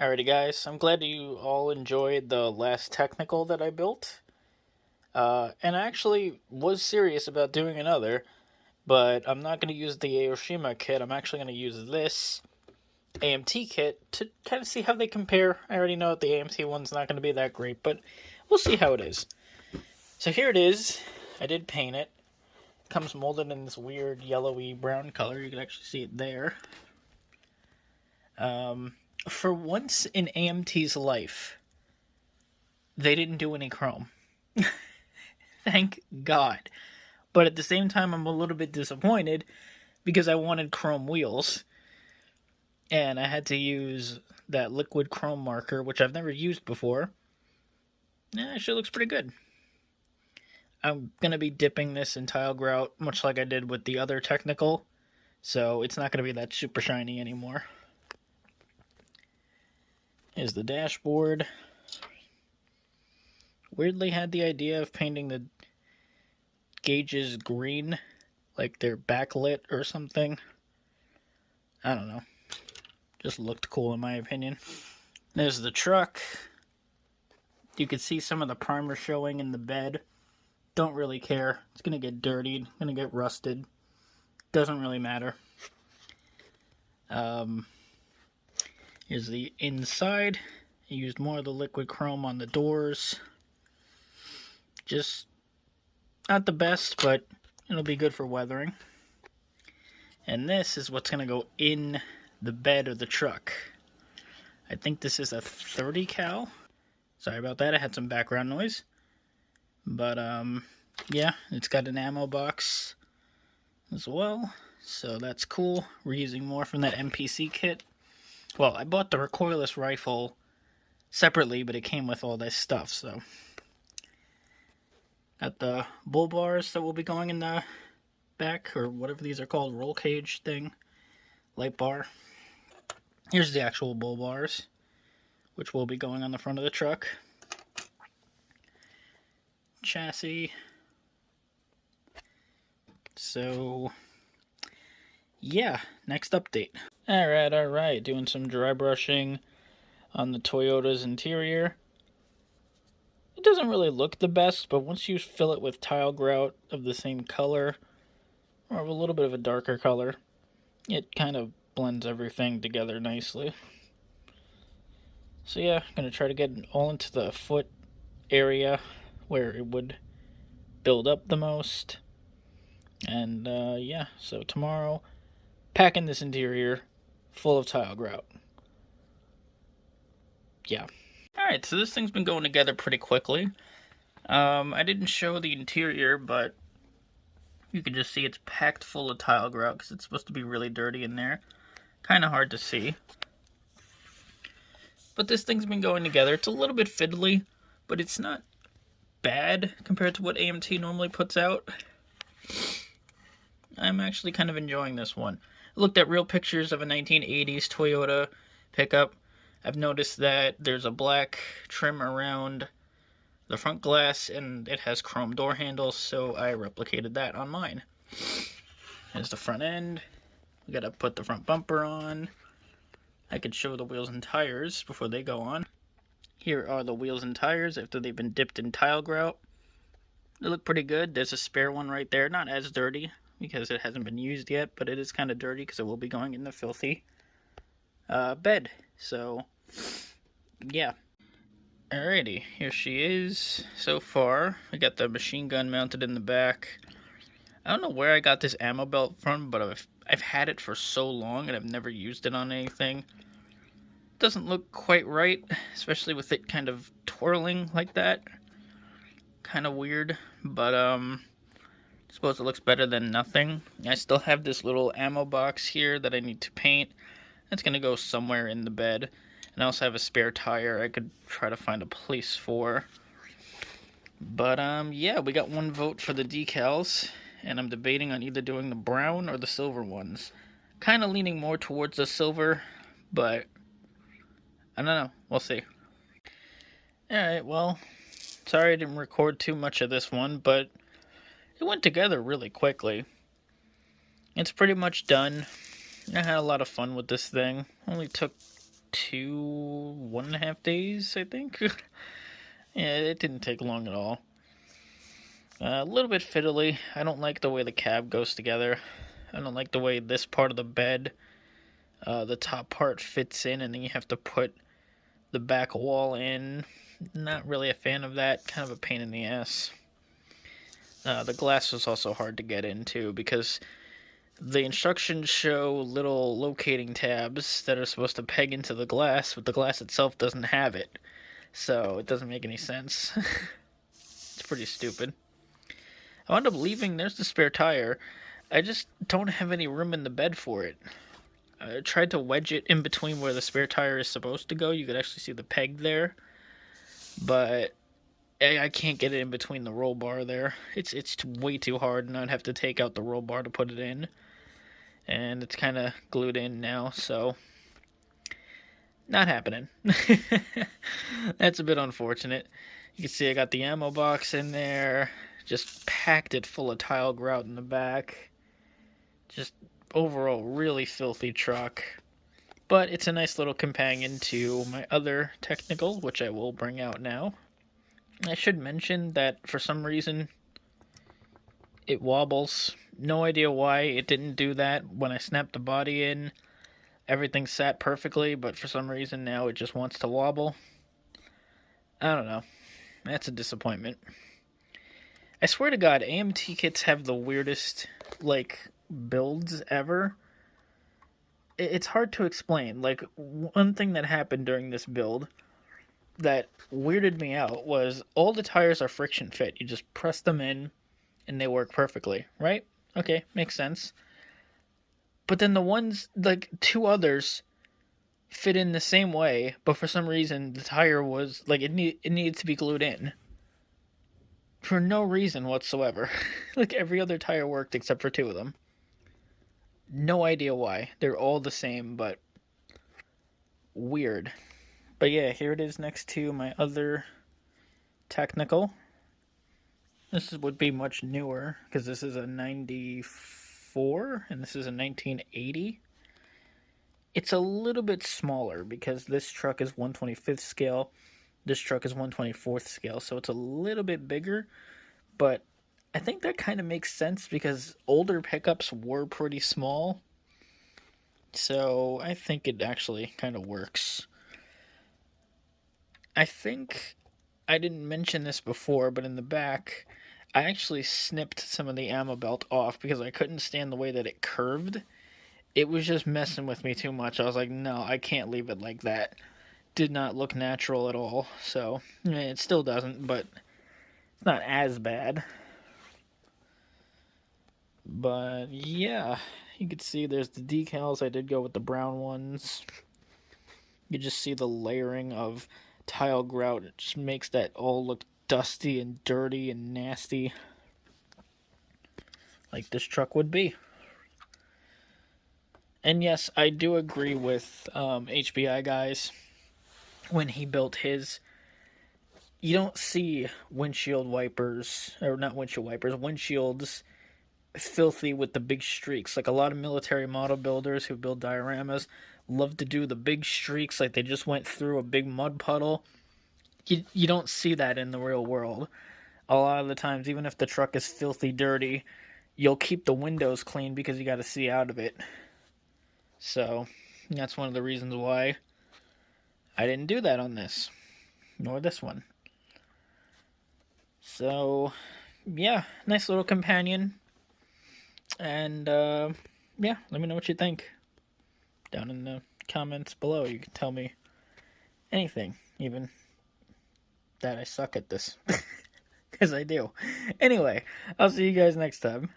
Alrighty guys, I'm glad you all enjoyed the last technical that I built. And I actually was serious about doing another, but I'm not going to use the Aoshima kit. I'm actually going to use this AMT kit to kind of see how they compare. I already know that the AMT one's not going to be that great, but we'll see how it is. So here it is. I did paint it. It comes molded in this weird yellowy brown color. You can actually see it there. For once in AMT's life, they didn't do any chrome. Thank God. But at the same time, I'm a little bit disappointed because I wanted chrome wheels. And I had to use that liquid chrome marker, which I've never used before. Yeah, it sure looks pretty good. I'm going to be dipping this in tile grout, much like I did with the other technical. So it's not going to be that super shiny anymore. Here's the dashboard. Weirdly had the idea of painting the gauges green, like they're backlit or something. I don't know. Just looked cool in my opinion. There's the truck. You can see some of the primer showing in the bed. Don't really care. It's going to get dirtied. Going to get rusted. Doesn't really matter. Here's the inside. I used more of the liquid chrome on the doors. Just not the best, but it'll be good for weathering. And this is what's going to go in the bed of the truck. I think this is a 30 cal. Sorry about that, I had some background noise. But, yeah, it's got an ammo box as well. So that's cool. We're using more from that MPC kit. Well, I bought the recoilless rifle separately, but it came with all this stuff, so. Got the bull bars that will be going in the back, or whatever these are called, roll cage thing. Light bar. Here's the actual bull bars, which will be going on the front of the truck. Chassis. So, yeah, next update. Alright, doing some dry brushing on the Toyota's interior. It doesn't really look the best, but once you fill it with tile grout of the same color, or of a little bit of a darker color, it kind of blends everything together nicely. So yeah, I'm going to try to get it all into the foot area where it would build up the most. And yeah, so tomorrow, packing this interior full of tile grout. Yeah. Alright, so this thing's been going together pretty quickly. I didn't show the interior, but you can just see it's packed full of tile grout because it's supposed to be really dirty in there. Kind of hard to see. But this thing's been going together. It's a little bit fiddly, but it's not bad compared to what AMT normally puts out. I'm actually kind of enjoying this one. I looked at real pictures of a 1980s Toyota pickup. I've noticed that there's a black trim around the front glass and it has chrome door handles, so I replicated that on mine. Here's the front end. We gotta put the front bumper on. I could show the wheels and tires before they go on. Here are the wheels and tires after they've been dipped in tile grout. They look pretty good. There's a spare one right there, not as dirty because it hasn't been used yet, but it is kind of dirty because it will be going in the filthy bed. So, yeah. Alrighty, here she is so far. I got the machine gun mounted in the back. I don't know where I got this ammo belt from, but I've had it for so long and I've never used it on anything. It doesn't look quite right, especially with it kind of twirling like that. Kind of weird, but I suppose it looks better than nothing. I still have this little ammo box here that I need to paint. That's going to go somewhere in the bed. And I also have a spare tire I could try to find a place for. But, yeah, we got one vote for the decals. And I'm debating on either doing the brown or the silver ones. Kind of leaning more towards the silver, but I don't know. We'll see. Alright, well, sorry I didn't record too much of this one, but it went together really quickly. It's pretty much done. I had a lot of fun with this thing. Only took 1.5 days, I think. Yeah, it didn't take long at all. A little bit fiddly. I don't like the way the cab goes together. I don't like the way this part of the bed, the top part fits in, and then you have to put the back wall in. Not really a fan of that. Kind of a pain in the ass. The glass was also hard to get into because the instructions show little locating tabs that are supposed to peg into the glass, but the glass itself doesn't have it. So it doesn't make any sense. It's pretty stupid. I wound up leaving. There's the spare tire. I just don't have any room in the bed for it. I tried to wedge it in between where the spare tire is supposed to go. You could actually see the peg there. But I can't get it in between the roll bar there. It's way too hard, and I'd have to take out the roll bar to put it in. And it's kind of glued in now, so not happening. That's a bit unfortunate. You can see I got the ammo box in there. Just packed it full of tile grout in the back. Just overall really filthy truck. But it's a nice little companion to my other technical, which I will bring out now. I should mention that for some reason it wobbles. No idea why it didn't do that when I snapped the body in. Everything sat perfectly, but for some reason now it just wants to wobble. I don't know. That's a disappointment. I swear to God, AMT kits have the weirdest, builds ever. It's hard to explain. One thing that happened during this build that weirded me out was all the tires are friction fit. You just press them in, and they work perfectly, right? Okay, makes sense. But then the ones, two others, fit in the same way, but for some reason the tire was, it needed to be glued in. For no reason whatsoever. Every other tire worked except for two of them. No idea why. They're all the same, but weird. But yeah, here it is next to my other technical. This would be much newer, because this is a 94, and this is a 1980. It's a little bit smaller, because this truck is 1/25th scale. This truck is 1/24th scale, so it's a little bit bigger, but I think that kind of makes sense because older pickups were pretty small, so I think it actually kind of works. I think I didn't mention this before, but in the back, I actually snipped some of the ammo belt off because I couldn't stand the way that it curved. It was just messing with me too much. I was like, no, I can't leave it like that. Did not look natural at all. So, it still doesn't, but it's not as bad. But, yeah, you can see there's the decals. I did go with the brown ones. You just see the layering of tile grout. It just makes that all look dusty and dirty and nasty, like this truck would be. And yes, I do agree with HBI guys. When he built his, you don't see windshield wipers, or not windshield wipers, windshields filthy with the big streaks. Like a lot of military model builders who build dioramas love to do the big streaks like they just went through a big mud puddle. You don't see that in the real world. A lot of the times, even if the truck is filthy dirty, you'll keep the windows clean because you got to see out of it. So, that's one of the reasons why I didn't do that on this, nor this one. So, yeah, nice little companion. And, yeah, let me know what you think. Down in the comments below, you can tell me anything, even that I suck at this. Because I do. Anyway, I'll see you guys next time.